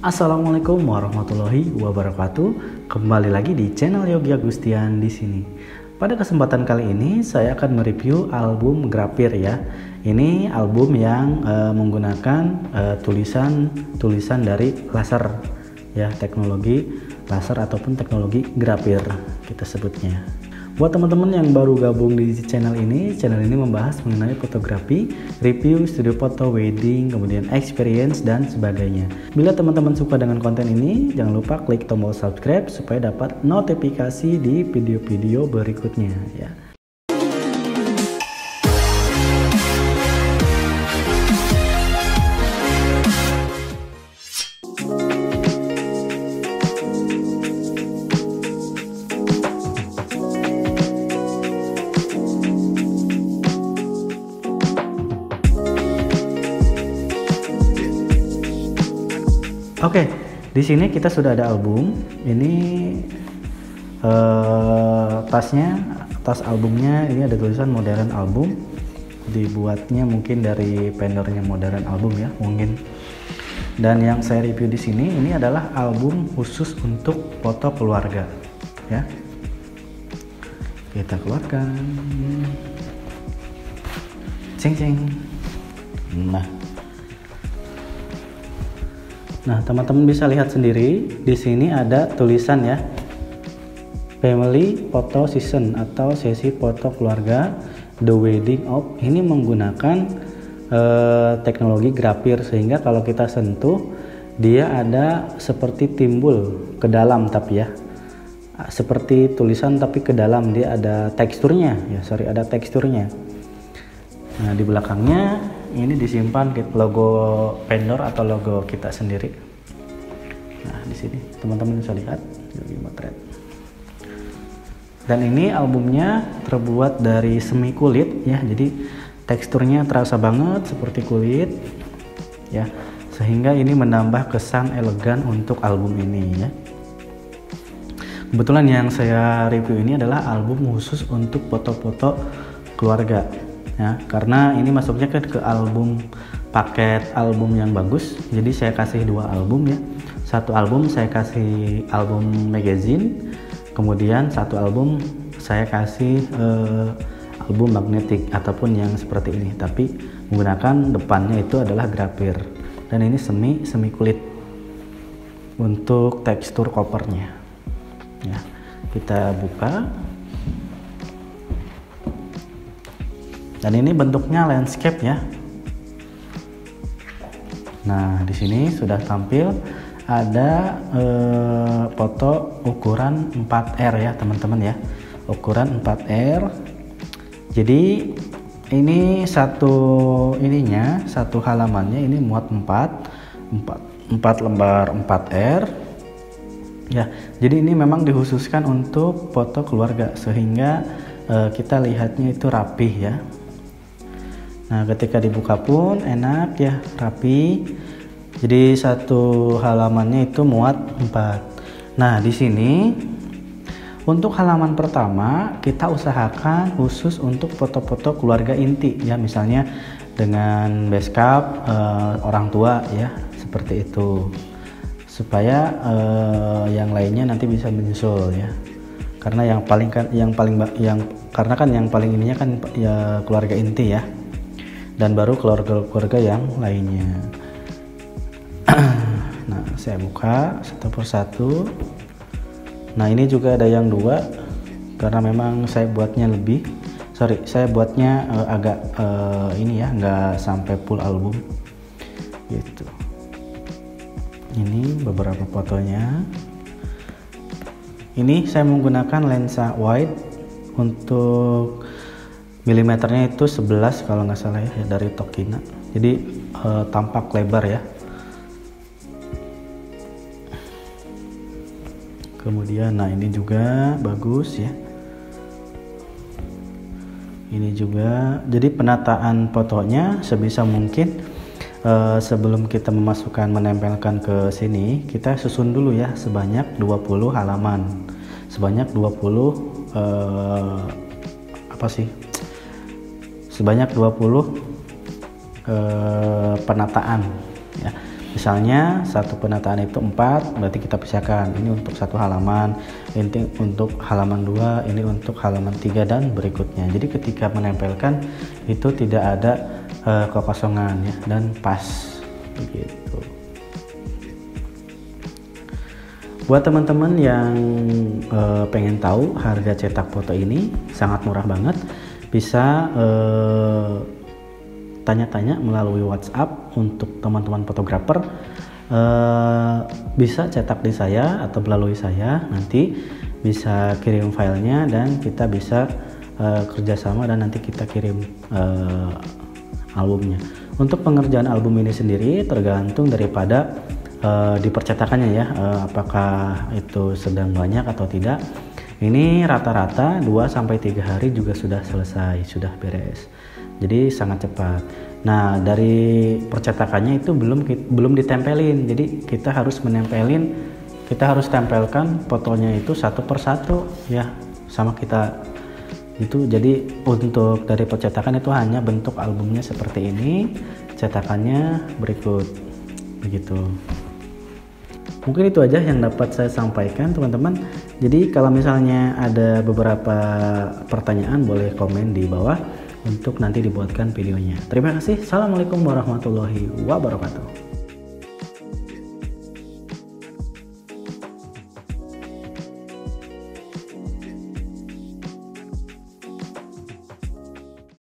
Assalamualaikum warahmatullahi wabarakatuh. Kembali lagi di channel Yogi Agustian di sini. Pada kesempatan kali ini saya akan mereview album Grapir ya. Ini album yang menggunakan tulisan dari laser ya, teknologi laser ataupun teknologi Grapir kita sebutnya. Buat teman-teman yang baru gabung di channel ini membahas mengenai fotografi, review, studio foto, wedding, kemudian experience dan sebagainya. Bila teman-teman suka dengan konten ini, jangan lupa klik tombol subscribe supaya dapat notifikasi di video-video berikutnya ya. Oke, di sini kita sudah ada album. Ini tas albumnya ini ada tulisan Modern Album. Dibuatnya mungkin dari vendornya Modern Album ya, mungkin. Dan yang saya review di sini ini adalah album khusus untuk foto keluarga, ya. Kita keluarkan. Cing cing. Nah, teman-teman bisa lihat sendiri di sini ada tulisan ya, Family Photo Session atau sesi foto keluarga The Wedding of. Ini menggunakan teknologi Grapir sehingga kalau kita sentuh dia ada seperti timbul ke dalam, tapi ya seperti tulisan tapi ke dalam dia ada teksturnya ya, ada teksturnya. Nah, di belakangnya ini disimpan logo vendor atau logo kita sendiri. Nah, di sini teman-teman bisa lihat Yogi Motret. Dan ini albumnya terbuat dari semi kulit ya, jadi teksturnya terasa banget seperti kulit ya, sehingga ini menambah kesan elegan untuk album ini ya. Kebetulan yang saya review ini adalah album khusus untuk foto-foto keluarga ya, karena ini masuknya ke album paket album yang bagus. Jadi saya kasih dua album ya, satu album saya kasih album magazine, kemudian satu album saya kasih album magnetik ataupun yang seperti ini, tapi menggunakan depannya itu adalah Grapir. Dan ini semi kulit untuk tekstur covernya ya. Kita buka. Dan ini bentuknya landscape ya. Nah, di sini sudah tampil ada foto ukuran 4R ya teman-teman ya, ukuran 4R. Jadi ini satu halamannya ini muat 4 lembar 4R ya. Jadi ini memang dikhususkan untuk foto keluarga sehingga kita lihatnya itu rapih ya. Nah, ketika dibuka pun enak ya, rapi. Jadi satu halamannya itu muat 4. Nah, di sini untuk halaman pertama kita usahakan khusus untuk foto-foto keluarga inti ya, misalnya dengan backup orang tua ya, seperti itu. Supaya yang lainnya nanti bisa menyusul ya. Karena yang paling ininya kan ya keluarga inti ya. Dan baru keluarga yang lainnya. Nah, saya buka satu persatu. Nah, ini juga ada yang dua karena memang saya buatnya agak ini ya, nggak sampai full album gitu. Ini beberapa fotonya. Ini saya menggunakan lensa wide untuk milimeternya itu 11 kalau nggak salah ya, dari Tokina. Jadi tampak lebar ya. Kemudian nah ini juga bagus ya. Ini juga jadi penataan fotonya sebisa mungkin sebelum kita menempelkan ke sini, kita susun dulu ya sebanyak 20 halaman. Sebanyak 20 sebanyak 20 penataan ya. Misalnya satu penataan itu 4, berarti kita pisahkan. Ini untuk satu halaman, ini untuk halaman 2, ini untuk halaman 3 dan berikutnya. Jadi ketika menempelkan itu tidak ada kekosongan ya, dan pas begitu. Buat teman-teman yang pengen tahu harga cetak foto ini sangat murah banget, bisa tanya-tanya melalui WhatsApp untuk teman-teman fotografer. Bisa cetak di saya atau melalui saya, nanti bisa kirim filenya dan kita bisa kerjasama dan nanti kita kirim albumnya. Untuk pengerjaan album ini sendiri tergantung daripada dipercetakannya ya, apakah itu sedang banyak atau tidak. Ini rata-rata 2-3 hari juga sudah selesai, sudah beres. Jadi sangat cepat. Nah, dari percetakannya itu belum ditempelin. Jadi kita harus menempelin, kita harus tempelkan fotonya itu satu persatu ya sama kita itu. Jadi untuk dari percetakan itu hanya bentuk albumnya seperti ini, cetakannya berikut begitu. Mungkin itu aja yang dapat saya sampaikan teman-teman. Jadi kalau misalnya ada beberapa pertanyaan boleh komen di bawah untuk nanti dibuatkan videonya. Terima kasih. Assalamualaikum warahmatullahi wabarakatuh.